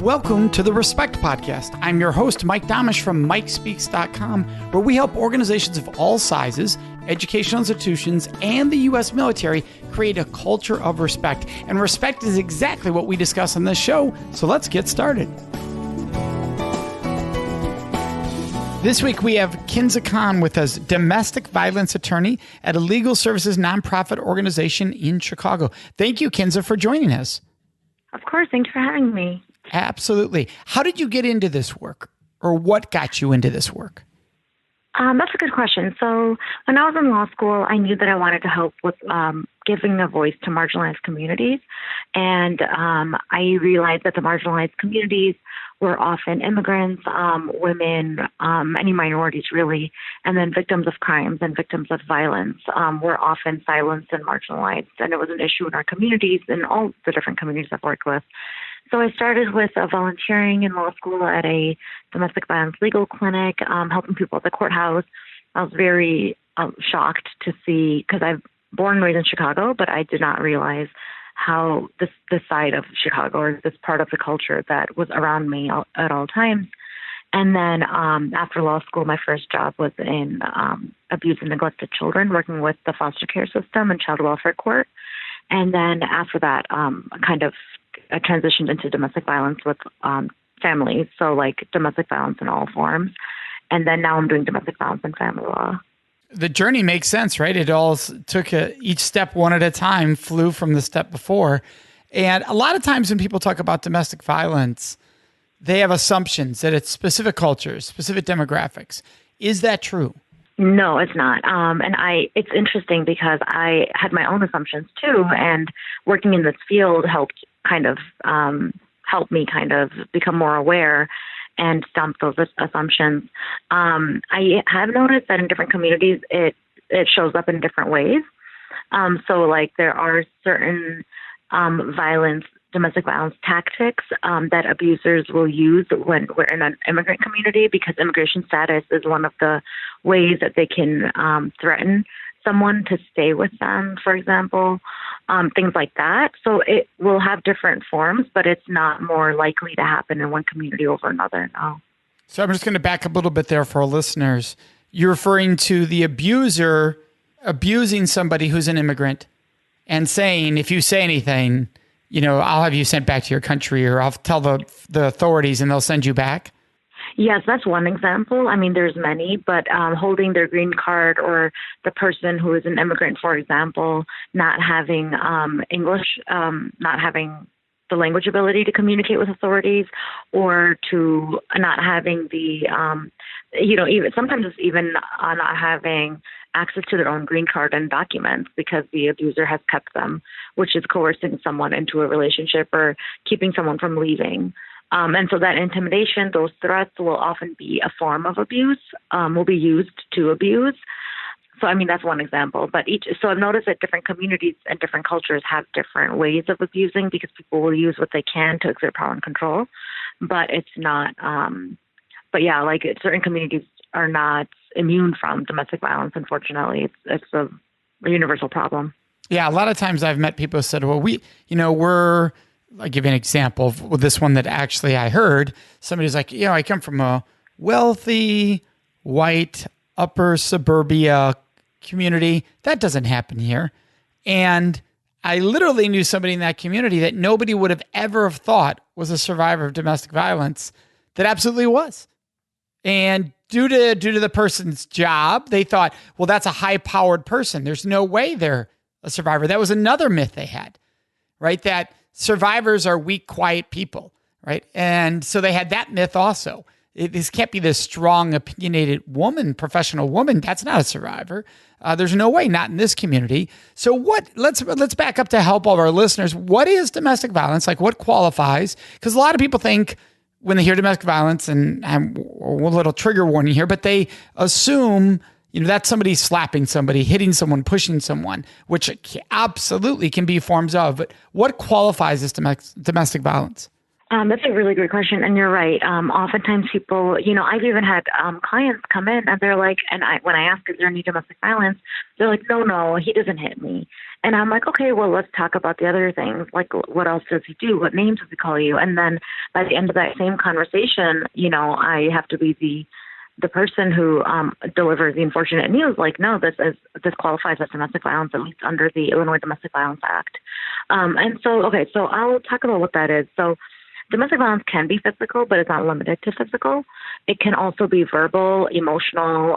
Welcome to the Respect Podcast. I'm your host, Mike Domitrz from MikeSpeaks.com, where we help organizations of all sizes, educational institutions, and the U.S. military create a culture of respect. And respect is exactly what we discuss on this show, so let's get started. This week we have Kinza Khan with us, domestic violence attorney at a legal services nonprofit organization in Chicago. Thank you, Kinza, for joining us. Of course. Thank you for having me. Absolutely. How did you get into this work, or what got you into this work? That's a good question. So when I was in law school, I knew that I wanted to help with giving a voice to marginalized communities. And I realized that the marginalized communities were often immigrants, women, any minorities really, and then victims of crimes and victims of violence were often silenced and marginalized. And it was an issue in our communities, in all the different communities I've worked with. So I started with volunteering in law school at a domestic violence legal clinic, helping people at the courthouse. I was very shocked to see, because I'm born and raised in Chicago, but I did not realize how this side of Chicago, or this part of the culture that was around me at all times. And then after law school, my first job was in abused and neglected children, working with the foster care system and child welfare court. And then after that, I transitioned into domestic violence with families, so like domestic violence in all forms. And then now I'm doing domestic violence and family law. The journey makes sense, right? It all took each step one at a time, flew from the step before. And a lot of times when people talk about domestic violence, they have assumptions that it's specific cultures, specific demographics. Is that true? No, it's not. It's interesting because I had my own assumptions too, and working in this field helped me become more aware and stump those assumptions. I have noticed that in different communities, it shows up in different ways. So like there are certain domestic violence tactics that abusers will use when we're in an immigrant community, because immigration status is one of the ways that they can threaten someone to stay with them, for example, things like that. So it will have different forms, but it's not more likely to happen in one community over another, no. So I'm just going to back up a little bit there for our listeners. You're referring to the abuser abusing somebody who's an immigrant and saying, if you say anything, I'll have you sent back to your country, or I'll tell the authorities and they'll send you back? Yes, that's one example. I mean, there's many, but holding their green card, or the person who is an immigrant, for example, not having English, not having the language ability to communicate with authorities, or to not having even sometimes it's even not having access to their own green card and documents because the abuser has kept them, which is coercing someone into a relationship or keeping someone from leaving. And so that intimidation, those threats will often be a form of abuse, will be used to abuse. So, I mean, that's one example. But so I've noticed that different communities and different cultures have different ways of abusing, because people will use what they can to exert power and control. But it's not, certain communities are not immune from domestic violence, unfortunately. It's a universal problem. Yeah, a lot of times I've met people who said, well, I'll give you an example of this one that actually I heard. Somebody's like, I come from a wealthy, white, upper suburbia community. That doesn't happen here. And I literally knew somebody in that community that nobody would have ever thought was a survivor of domestic violence that absolutely was. And due to the person's job, they thought, well, that's a high-powered person. There's no way they're a survivor. That was another myth they had, right? That survivors are weak, quiet people, right? And so they had that myth also. This can't be this strong, opinionated woman, professional woman. That's not a survivor. There's no way, not in this community. So let's back up to help all of our listeners. What is domestic violence? Like, what qualifies? Because a lot of people think when they hear domestic violence, and I'm a little trigger warning here, but they assume, that's somebody slapping somebody, hitting someone, pushing someone, which absolutely can be forms of. But what qualifies as domestic violence? That's a really great question, and you're right. Oftentimes, people, I've even had clients come in, and they're like, when I ask, "Is there any domestic violence?" They're like, "No, no, he doesn't hit me." And I'm like, "Okay, well, let's talk about the other things. Like, what else does he do? What names does he call you?" And then by the end of that same conversation, I have to be the person who delivers the unfortunate news. Like, no, this qualifies as domestic violence, at least under the Illinois Domestic Violence Act. And so, okay, so I'll talk about what that is. So domestic violence can be physical, but it's not limited to physical. It can also be verbal, emotional,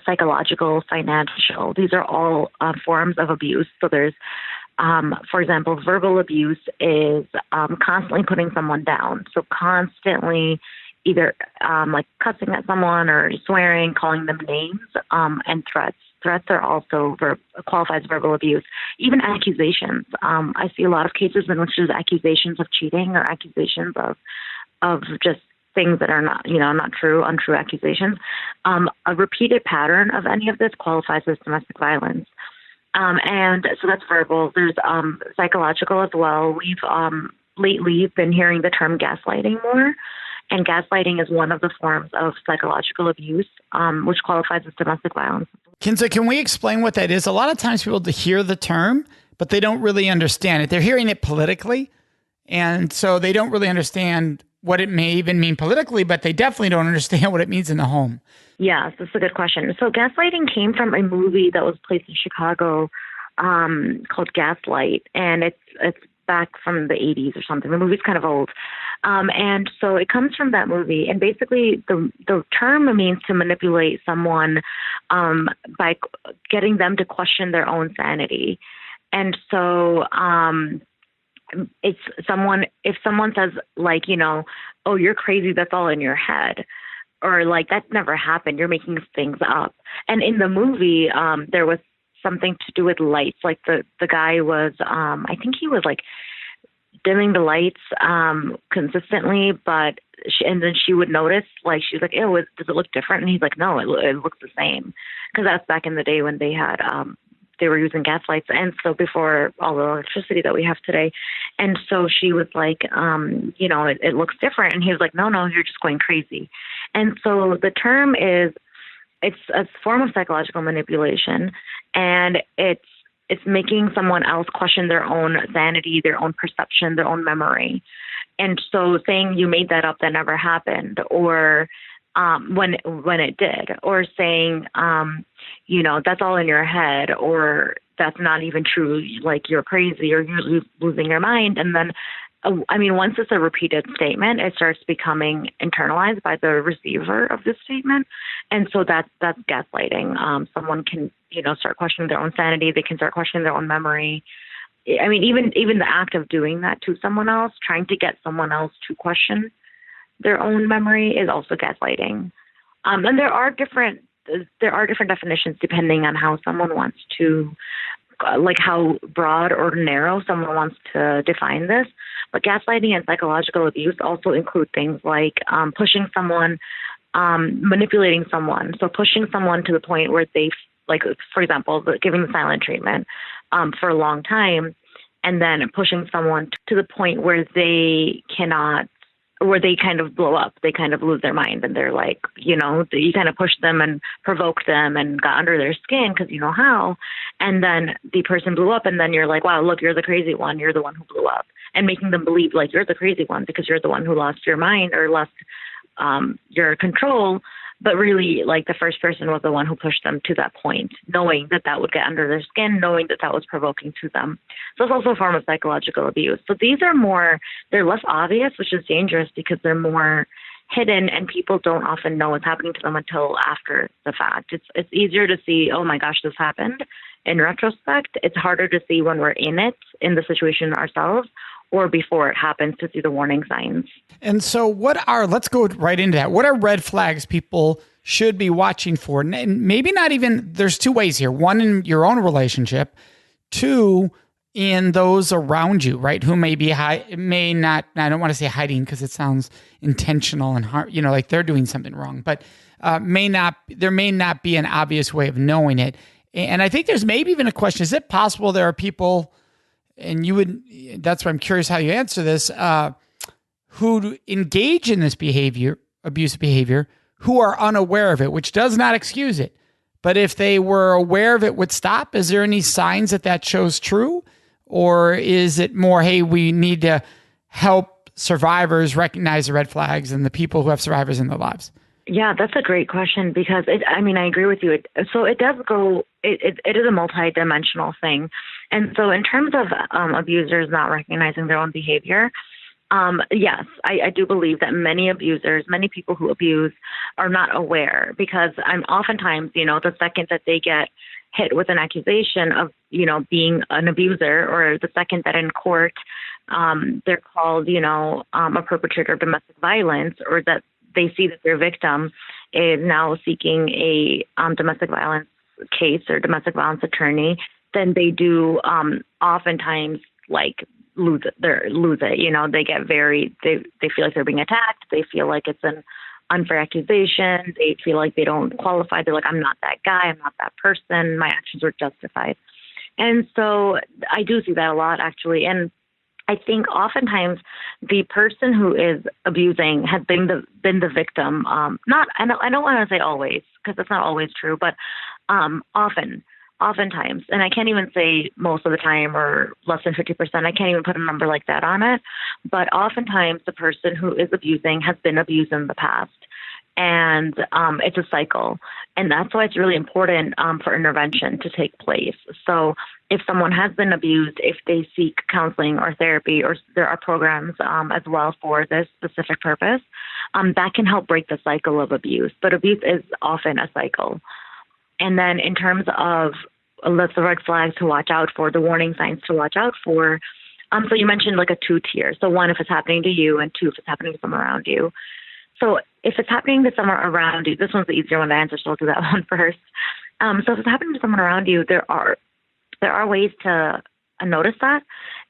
psychological, financial. These are all forms of abuse. So there's, for example, verbal abuse is constantly putting someone down. So constantly either like cussing at someone or swearing, calling them names, and threats. Threats are also qualified as verbal abuse. Even accusations. I see a lot of cases in which there's accusations of cheating or accusations of just things that are not true, untrue accusations. A repeated pattern of any of this qualifies as domestic violence. And so that's verbal. There's psychological as well. We've lately been hearing the term gaslighting more. And gaslighting is one of the forms of psychological abuse, which qualifies as domestic violence. Kinza, can we explain what that is? A lot of times people hear the term, but they don't really understand it. They're hearing it politically, and so they don't really understand what it may even mean politically, but they definitely don't understand what it means in the home. Yes, that's a good question. So gaslighting came from a movie that was placed in Chicago called Gaslight, and it's back from the 80s or something. The movie's kind of old. And so it comes from that movie. And basically the term means to manipulate someone by getting them to question their own sanity. And so if someone says like, "Oh, you're crazy, that's all in your head," or like, "That never happened, you're making things up." And in the movie, there was something to do with lights. Like the guy was, I think he was like dimming the lights consistently, and then she would notice, like, she was like, "Ew, does it look different?" And he's like, "No, it looks the same," because that's back in the day when they had they were using gas lights, and so before all the electricity that we have today. And so she was like, it looks different, and he was like, "No, you're just going crazy." And so the term is, it's a form of psychological manipulation, and it's making someone else question their own sanity, their own perception, their own memory. And so saying you made that up, that never happened, or when it did, or saying, that's all in your head, or that's not even true, like you're crazy, or you're losing your mind. And then, once it's a repeated statement, it starts becoming internalized by the receiver of the statement. And so that's gaslighting. Someone can, start questioning their own sanity. They can start questioning their own memory. Even the act of doing that to someone else, trying to get someone else to question their own memory, is also gaslighting. And there are different definitions depending on how someone wants to, like how broad or narrow someone wants to define this. But gaslighting and psychological abuse also include things like pushing someone, manipulating someone. So pushing someone to the point where they, like, for example, giving the silent treatment for a long time, and then pushing someone to the point where they cannot, where they kind of blow up, they kind of lose their mind, and they're like, you kind of push them and provoke them and got under their skin because you know how, and then the person blew up, and then you're like, wow, look, you're the crazy one, you're the one who blew up, and making them believe like you're the crazy one because you're the one who lost your mind or lost your control. But really, like, the first person was the one who pushed them to that point, knowing that that would get under their skin, knowing that that was provoking to them. So it's also a form of psychological abuse. So these are they're less obvious, which is dangerous because they're more hidden and people don't often know what's happening to them until after the fact. It's easier to see, oh my gosh, this happened in retrospect. It's harder to see when we're in the situation ourselves, or before it happens, to see the warning signs. And so let's go right into that. What are red flags people should be watching for? And maybe not even, there's two ways here. One, in your own relationship. Two, in those around you, right? Who may not, I don't want to say hiding because it sounds intentional and hard, like they're doing something wrong, but there may not be an obvious way of knowing it. And I think there's maybe even a question, is it possible there are people, and that's why I'm curious how you answer this, who engage in this behavior, abusive behavior, who are unaware of it, which does not excuse it. But if they were aware of it, would stop. Is there any signs that that shows true? Or is it more, hey, we need to help survivors recognize the red flags and the people who have survivors in their lives? Yeah, that's a great question because I agree with you. So it does go, it is a multi-dimensional thing. And so in terms of abusers not recognizing their own behavior, yes, I do believe that many abusers, many people who abuse are not aware because oftentimes, the second that they get hit with an accusation of, being an abuser, or the second that in court they're called, a perpetrator of domestic violence, or that they see that their victim is now seeking a domestic violence case or domestic violence attorney, then they do oftentimes lose it. They get they feel like they're being attacked. They feel like it's an unfair accusation. They feel like they don't qualify. They're like, I'm not that guy. I'm not that person. My actions were justified. And so I do see that a lot, actually. And I think oftentimes the person who is abusing has been the victim. I don't want to say always, because that's not always true, but oftentimes, and I can't even say most of the time or less than 50%. I can't even put a number like that on it. But oftentimes the person who is abusing has been abused in the past. And it's a cycle. And that's why it's really important for intervention to take place. So if someone has been abused, if they seek counseling or therapy, or there are programs as well for this specific purpose, that can help break the cycle of abuse. But abuse is often a cycle. And then in terms of the red flags to watch out for, the warning signs to watch out for, so you mentioned like a 2-tier. So 1, if it's happening to you, and 2, if it's happening to someone around you. So if it's happening to someone around you, this one's the easier one to answer, so I'll do that one first. So if it's happening to someone around you, there are ways to notice that.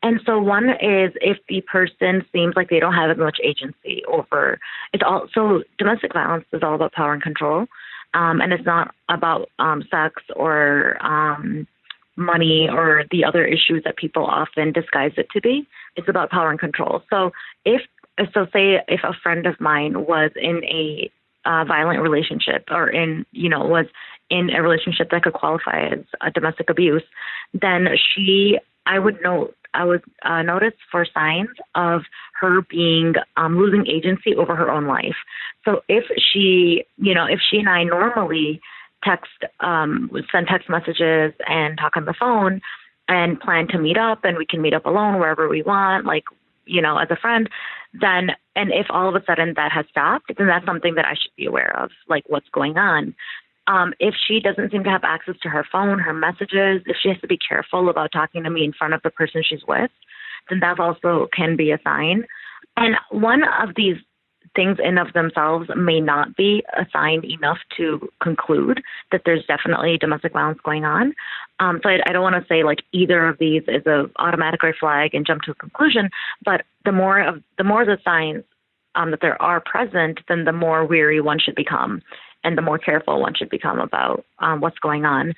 And so one is if the person seems like they don't have as much agency over it. So domestic violence is all about power and control, and it's not about sex or money or the other issues that people often disguise it to be. It's about power and control. So say if a friend of mine was in a violent relationship, or was in a relationship that could qualify as a domestic abuse, then I would notice for signs of her being losing agency over her own life. So if she and I normally send text messages and talk on the phone and plan to meet up, and we can meet up alone wherever we want, as a friend, then, and if all of a sudden that has stopped, then that's something that I should be aware of, like what's going on. If she doesn't seem to have access to her phone, her messages, if she has to be careful about talking to me in front of the person she's with, then that also can be a sign. And one of these things in of themselves may not be a sign enough to conclude that there's definitely domestic violence going on. So I don't want to say like either of these is a automatic red flag and jump to a conclusion, but the more the signs that there are present, then the more weary one should become, and the more careful one should become about what's going on.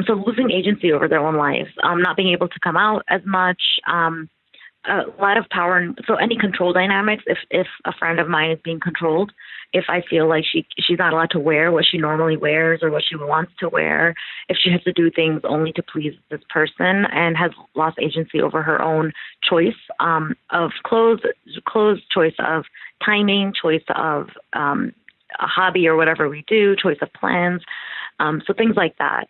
So losing agency over their own lives, not being able to come out as much, a lot of power. So any control dynamics, if a friend of mine is being controlled, if I feel like she's not allowed to wear what she normally wears or what she wants to wear, if she has to do things only to please this person and has lost agency over her own choice of clothes, choice of timing, choice of a hobby or whatever we do, choice of plans, so things like that.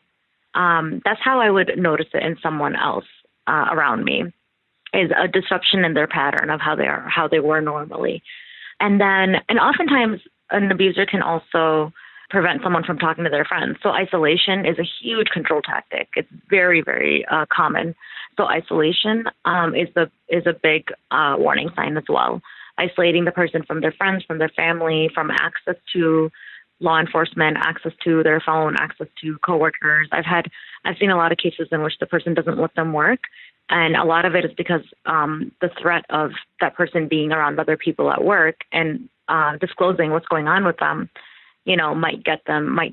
That's how I would notice it in someone else around me, is a disruption in their pattern of how they were normally. And oftentimes an abuser can also prevent someone from talking to their friends. So isolation is a huge control tactic. It's very, very common. So isolation is a big warning sign as well. Isolating the person from their friends, from their family, from access to law enforcement, access to their phone, access to coworkers. I've seen a lot of cases in which the person doesn't let them work. And a lot of it is because the threat of that person being around other people at work and disclosing what's going on with them, might get the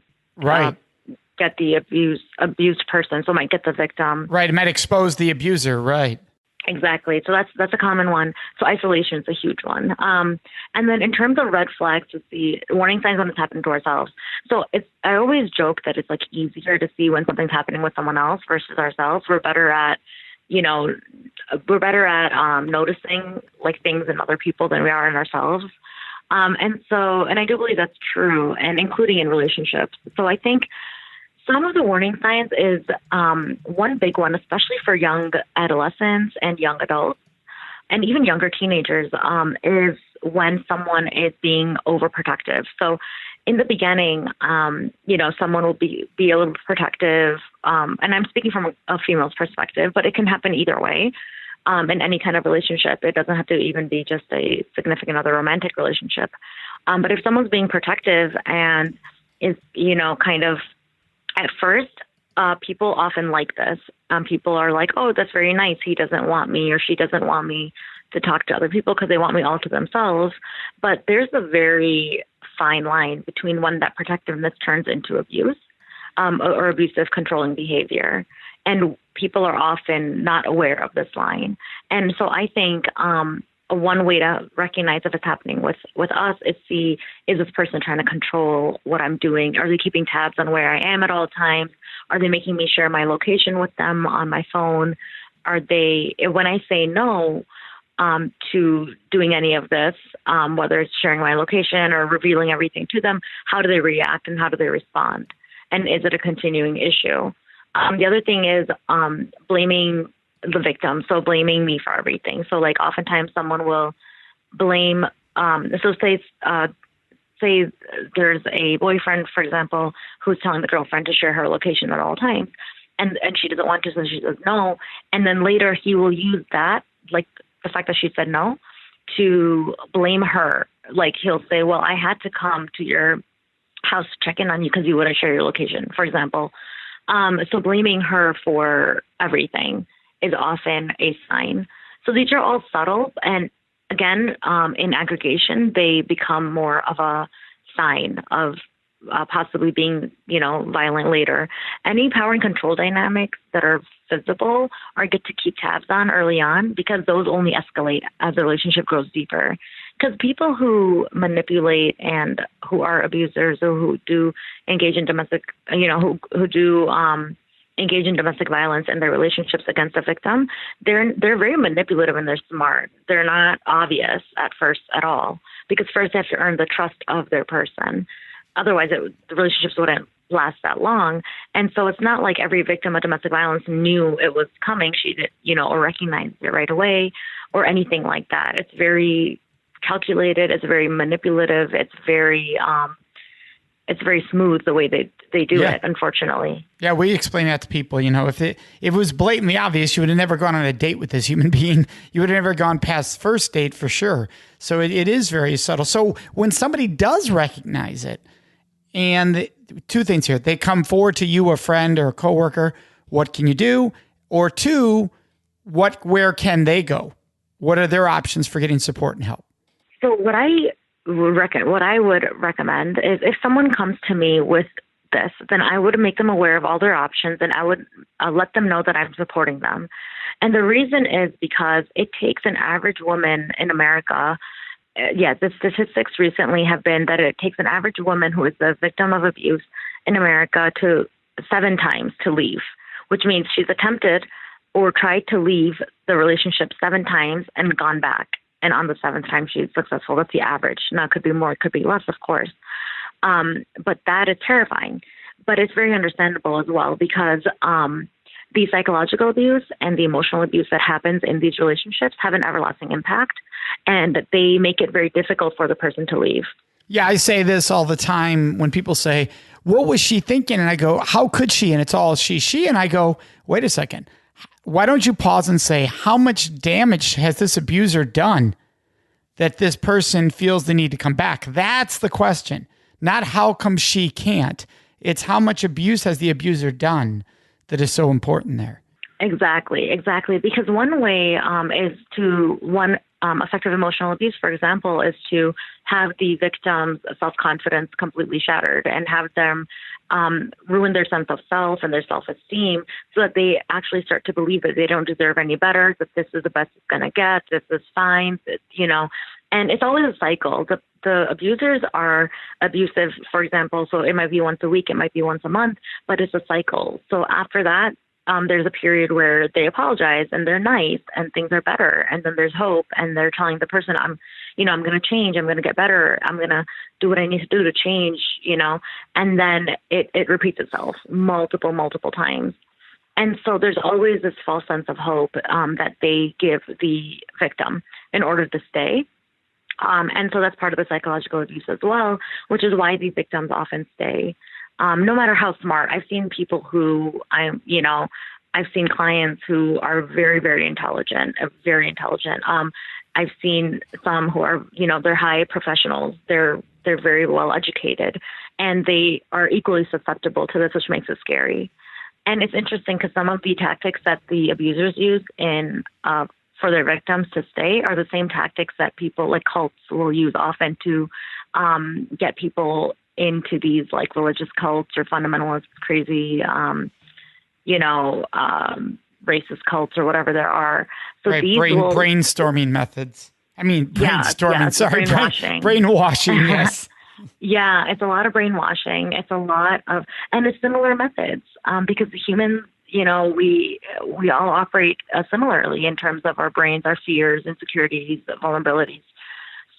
abused person, so might get the victim. Right, it might expose the abuser, right. Exactly. So that's a common one. So isolation is a huge one. And then in terms of red flags, to see warning signs when it's happening to ourselves. So I always joke that it's like easier to see when something's happening with someone else versus ourselves. We're better at, noticing like things in other people than we are in ourselves. And I do believe that's true, and including in relationships. So I think some of the warning signs is one big one, especially for young adolescents and young adults, and even younger teenagers, is when someone is being overprotective. So in the beginning, someone will be a little protective, and I'm speaking from a female's perspective, but it can happen either way. In any kind of relationship. It doesn't have to even be just a significant other romantic relationship. But if someone's being protective and is, kind of at first, people often like this. People are like, oh, that's very nice. He doesn't want me or she doesn't want me to talk to other people because they want me all to themselves. But there's a very fine line between when that protectiveness turns into abuse or abusive controlling behavior. And people are often not aware of this line. And so I think one way to recognize if it's happening with us is is this person trying to control what I'm doing? Are they keeping tabs on where I am at all times? Are they making me share my location with them on my phone? When I say no to doing any of this, whether it's sharing my location or revealing everything to them, how do they react and how do they respond? And is it a continuing issue? The other thing is blaming the victim, so blaming me for everything. So like oftentimes someone will blame, say there's a boyfriend, for example, who's telling the girlfriend to share her location at all times, and she doesn't want to, so she says no. And then later he will use that, like the fact that she said no, to blame her. Like he'll say, well, I had to come to your house to check in on you because you wouldn't share your location, for example. So blaming her for everything is often a sign. So these are all subtle. And again, in aggregation, they become more of a sign of possibly being, violent later. Any power and control dynamics that are visible are good to keep tabs on early on because those only escalate as the relationship grows deeper. Because people who manipulate and who are abusers or who do engage in domestic, who do engage in domestic violence in their relationships against a victim, they're very manipulative and they're smart. They're not obvious at first at all because first they have to earn the trust of their person. Otherwise, the relationships wouldn't last that long. And so it's not like every victim of domestic violence knew it was coming. She did, or recognized it right away or anything like that. It's very calculated. It's very manipulative. It's very smooth the way they do it, unfortunately. Yeah, we explain that to people. If it was blatantly obvious, you would have never gone on a date with this human being. You would have never gone past first date for sure. So it is very subtle. So when somebody does recognize it, and two things here, they come forward to you, a friend or a coworker, what can you do? Or two, where can they go? What are their options for getting support and help? So what I would recommend is if someone comes to me with this, then I would make them aware of all their options and I would let them know that I'm supporting them. And the reason is because it takes an average woman in America. The statistics recently have been that it takes an average woman who is the victim of abuse in America to 7 times to leave, which means she's attempted or tried to leave the relationship 7 times and gone back. And on the 7th time, she's successful. That's the average. Now, it could be more, it could be less, of course. But that is terrifying. But it's very understandable as well because the psychological abuse and the emotional abuse that happens in these relationships have an everlasting impact, and they make it very difficult for the person to leave. Yeah, I say this all the time when people say, what was she thinking? And I go, how could she? And it's all she. And I go, wait a second. Why don't you pause and say, how much damage has this abuser done that this person feels the need to come back? That's the question. Not how come she can't. It's how much abuse has the abuser done that is so important there. Exactly. Because one way is to effective emotional abuse, for example, is to have the victim's self-confidence completely shattered and have them ruin their sense of self and their self-esteem so that they actually start to believe that they don't deserve any better, that this is the best it's going to get, this is fine, and it's always a cycle. The abusers are abusive, for example, so it might be once a week, it might be once a month, but it's a cycle. So after that, there's a period where they apologize and they're nice and things are better. And then there's hope and they're telling the person, I'm going to change. I'm going to get better. I'm going to do what I need to do to change, and then it repeats itself multiple times. And so there's always this false sense of hope that they give the victim in order to stay. And so that's part of the psychological abuse as well, which is why these victims often stay. No matter how smart. I've seen people who I've seen clients who are very, very intelligent, I've seen some who are, they're high professionals. They're very well educated, and they are equally susceptible to this, which makes it scary. And it's interesting because some of the tactics that the abusers use for their victims to stay are the same tactics that people like cults will use often to get people into these like religious cults or fundamentalist, crazy, racist cults or whatever there are. So right, these brainstorming methods. I mean, brainstorming. Sorry, brainwashing. Yes. Yeah, it's a lot of brainwashing. It's a lot of, and it's similar methods because the humans, we all operate similarly in terms of our brains, our fears, insecurities, vulnerabilities.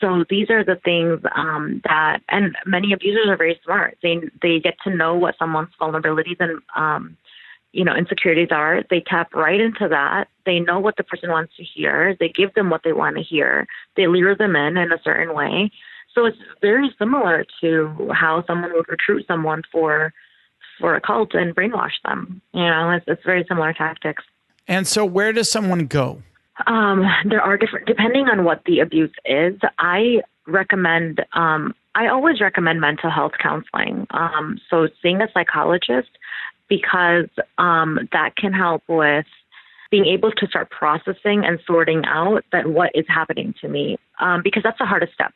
So these are the things that, and many abusers are very smart. They get to know what someone's vulnerabilities and, insecurities are. They tap right into that. They know what the person wants to hear. They give them what they want to hear. They lure them in a certain way. So it's very similar to how someone would recruit someone for a cult and brainwash them. It's very similar tactics. And so where does someone go? There are different, depending on what the abuse is. I always recommend mental health counseling. So seeing a psychologist, because that can help with being able to start processing and sorting out that what is happening to me, because that's the hardest step.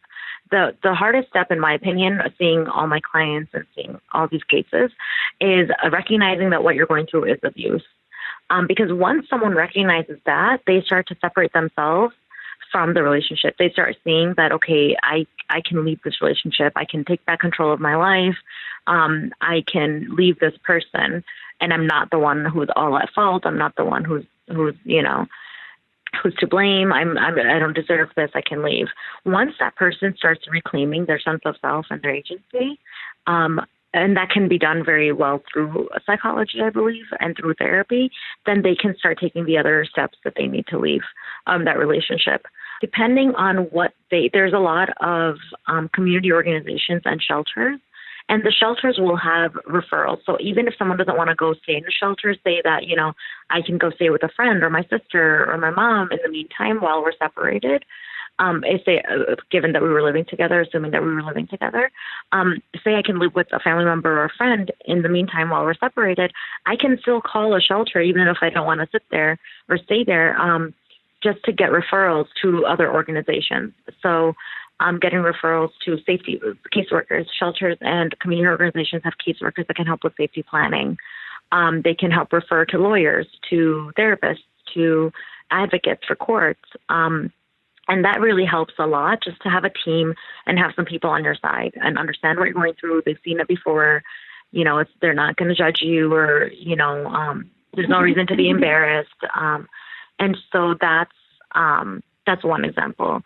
The hardest step, in my opinion, seeing all my clients and seeing all these cases, is recognizing that what you're going through is abuse. Because once someone recognizes that, they start to separate themselves from the relationship. They start seeing that, okay, I can leave this relationship. I can take back control of my life. I can leave this person, and I'm not the one who's all at fault. I'm not the one who's to blame. I don't deserve this. I can leave. Once that person starts reclaiming their sense of self and their agency, and that can be done very well through psychology, I believe, and through therapy, then they can start taking the other steps that they need to leave that relationship. Depending on there's a lot of community organizations and shelters, and the shelters will have referrals. So even if someone doesn't want to go stay in the shelter, say that, I can go stay with a friend or my sister or my mom in the meantime while we're separated. Given that we were living together, assuming that we were living together, say I can live with a family member or a friend in the meantime while we're separated, I can still call a shelter even if I don't want to sit there or stay there, just to get referrals to other organizations. So getting referrals to safety caseworkers, shelters and community organizations have caseworkers that can help with safety planning. They can help refer to lawyers, to therapists, to advocates for courts. And that really helps a lot, just to have a team and have some people on your side and understand what you're going through. They've seen it before. They're not going to judge you, or, there's no reason to be embarrassed. And so that's one example.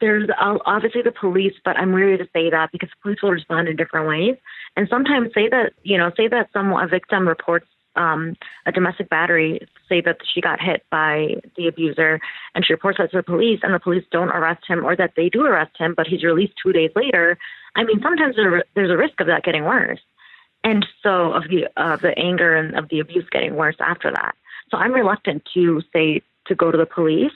There's obviously the police, but I'm weary to say that because police will respond in different ways. And sometimes say that a victim reports a domestic battery, say that she got hit by the abuser, and she reports that to the police, and the police don't arrest him, or that they do arrest him, but he's released 2 days later. I mean, sometimes there's a risk of that getting worse, and so of the anger and of the abuse getting worse after that. So I'm reluctant to say to go to the police.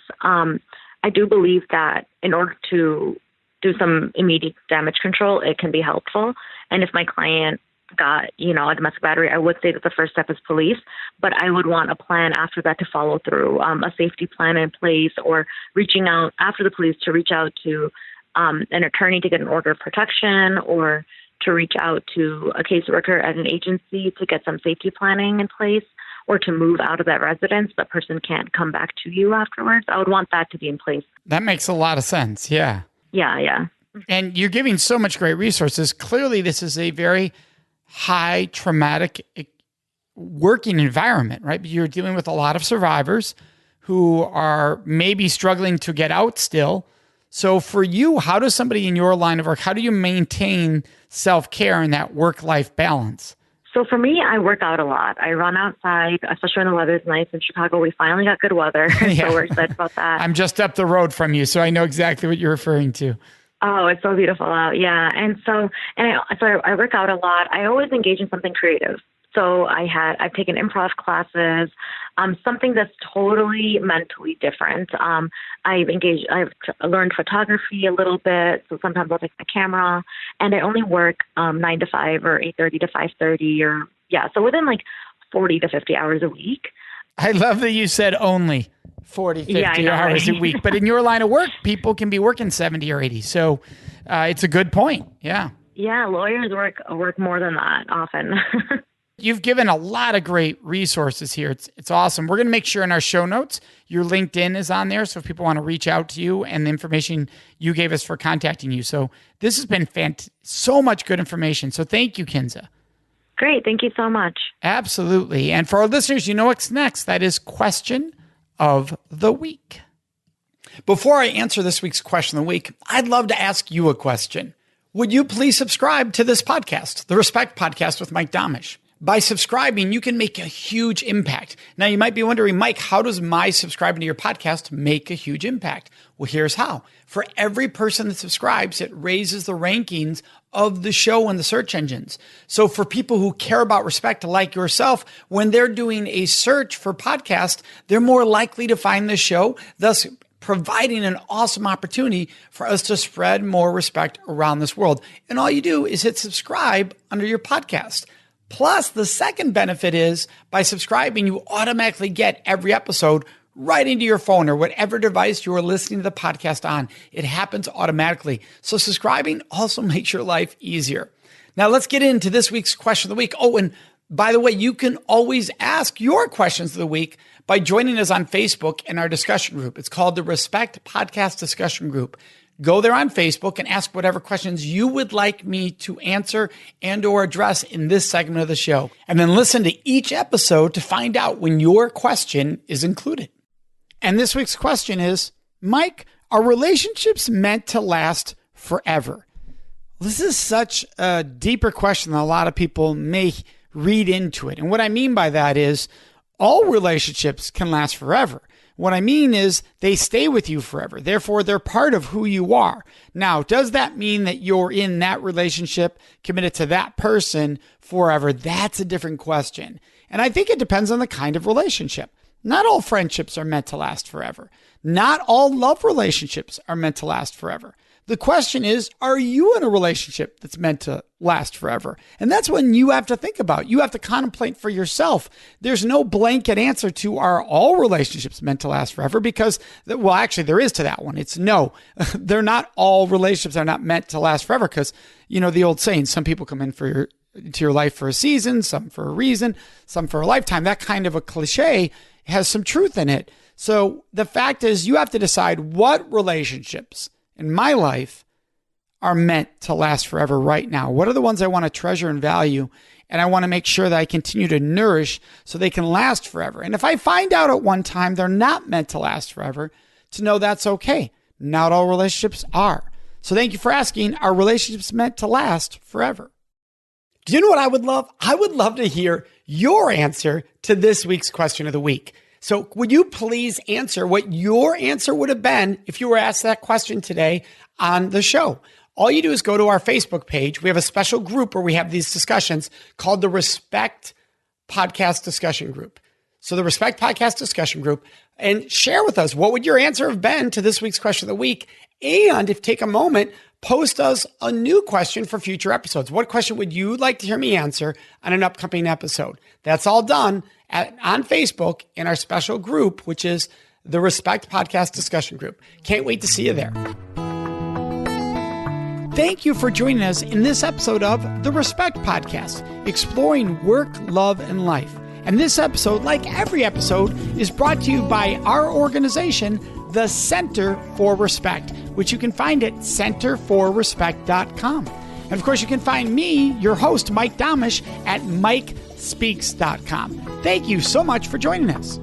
I do believe that in order to do some immediate damage control, it can be helpful. And if my client got, a domestic battery, I would say that the first step is police, but I would want a plan after that to follow through, a safety plan in place, or reaching out after the police to reach out to an attorney to get an order of protection, or to reach out to a caseworker at an agency to get some safety planning in place, or to move out of that residence. That person can't come back to you afterwards. I would want that to be in place. That makes a lot of sense. Yeah. Yeah. And you're giving so much great resources. Clearly, this is a very high traumatic working environment, right? You're dealing with a lot of survivors who are maybe struggling to get out still. So for you, how does somebody in your line of work, how do you maintain self-care and that work-life balance? So for me, I work out a lot. I run outside, especially when the weather's nice. In Chicago, we finally got good weather, so we're excited about that. I'm just up the road from you, so I know exactly what you're referring to. Oh, it's so beautiful out, yeah. I work out a lot. I always engage in something creative. So I've taken improv classes, something that's totally mentally different. I've learned photography a little bit. So sometimes I'll take my camera, and I only work 9 to 5 or 8:30 to 5:30, so within like 40 to 50 hours a week. I love that you said only 40, 50 hours a week. But in your line of work, people can be working 70 or 80. So it's a good point. Yeah. Yeah, lawyers work more than that often. You've given a lot of great resources here. It's awesome. We're going to make sure in our show notes, your LinkedIn is on there. So if people want to reach out to you and the information you gave us for contacting you. So this has been so much good information. So thank you, Kinza. Great. Thank you so much. Absolutely. And for our listeners, you know what's next. That is question of the week. Before I answer this week's question of the week, I'd love to ask you a question. Would you please subscribe to this podcast, the Respect Podcast with Mike Domitrz? By subscribing, you can make a huge impact. Now, you might be wondering, Mike, how does my subscribing to your podcast make a huge impact? Well, here's how. For every person that subscribes, it raises the rankings of the show in the search engines. So for people who care about respect like yourself, when they're doing a search for podcast, they're more likely to find the show, thus providing an awesome opportunity for us to spread more respect around this world. And all you do is hit subscribe under your podcast. Plus, the second benefit is by subscribing, you automatically get every episode right into your phone or whatever device you are listening to the podcast on. It happens automatically. So subscribing also makes your life easier. Now, let's get into this week's question of the week. Oh, and by the way, you can always ask your questions of the week by joining us on Facebook in our discussion group. It's called the Respect Podcast Discussion Group. Go there on Facebook and ask whatever questions you would like me to answer and or address in this segment of the show. And then listen to each episode to find out when your question is included. And this week's question is, Mike, are relationships meant to last forever? This is such a deeper question than a lot of people may read into it. And what I mean by that is all relationships can last forever. What I mean is they stay with you forever. Therefore, they're part of who you are. Now, does that mean that you're in that relationship, committed to that person forever? That's a different question. And I think it depends on the kind of relationship. Not all friendships are meant to last forever. Not all love relationships are meant to last forever. The question is, are you in a relationship that's meant to last forever? And that's when you have to think about. You have to contemplate for yourself. There's no blanket answer to are all relationships meant to last forever because, well, actually there is to that one. It's no. They're not all relationships are not meant to last forever because, you know, the old saying, some people come in to your life for a season, some for a reason, some for a lifetime. That kind of a cliche has some truth in it. So the fact is you have to decide what relationships in my life are meant to last forever right now. What are the ones I want to treasure and value? And I want to make sure that I continue to nourish so they can last forever. And if I find out at one time they're not meant to last forever, to know that's okay. Not all relationships are. So thank you for asking, are relationships meant to last forever? Do you know what I would love? I would love to hear your answer to this week's question of the week. So would you please answer what your answer would have been if you were asked that question today on the show? All you do is go to our Facebook page. We have a special group where we have these discussions called the Respect Podcast Discussion Group. So the Respect Podcast discussion group, and share with us what would your answer have been to this week's question of the week. And if take a moment, post us a new question for future episodes. What question would you like to hear me answer on an upcoming episode? That's all done on Facebook in our special group, which is the Respect Podcast discussion group. Can't wait to see you there. Thank you for joining us in this episode of the Respect Podcast, exploring work, love, and life. And this episode, like every episode, is brought to you by our organization, the Center for Respect, which you can find at centerforrespect.com. And of course, you can find me, your host, Mike Domitrz, at mikespeaks.com. Thank you so much for joining us.